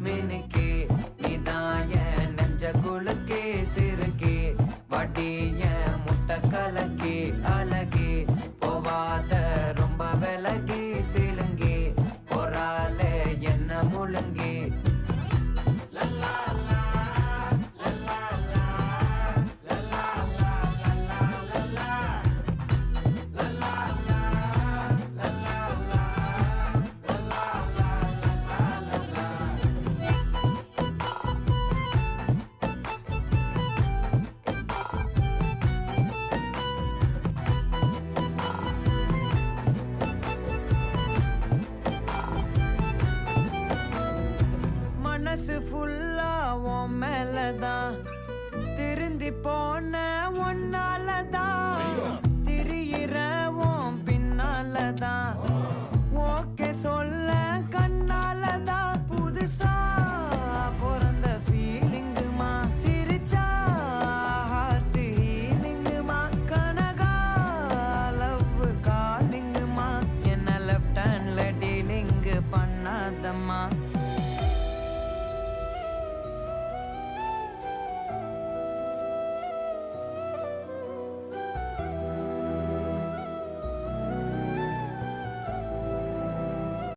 மினுக்கே நீதான் என் நெஞ்ச குலுக்கே சிறுக்கே வடிய முட்டை கலக்கே அழகே போவாத ரொம்ப விலகி சிலுங்கி போறாலே என்ன முழுங்கி மனசு ஃபுல்லா உன் மேலதான் திருந்தி போன ஒன்னாலதான் திரியிற உன் பின்னாலதான் ஓகே சொல்ல கண்ணாலதான் புதுசா பிறந்த ஃபீலிங்குமா சிரிச்சா ஹார்ட் ஹீலிங்குமா கனகா லவ் காலிங்குமா என்ன லெஃப்ட் ஹேண்ட்ல டீலிங் பண்ணாதம்மா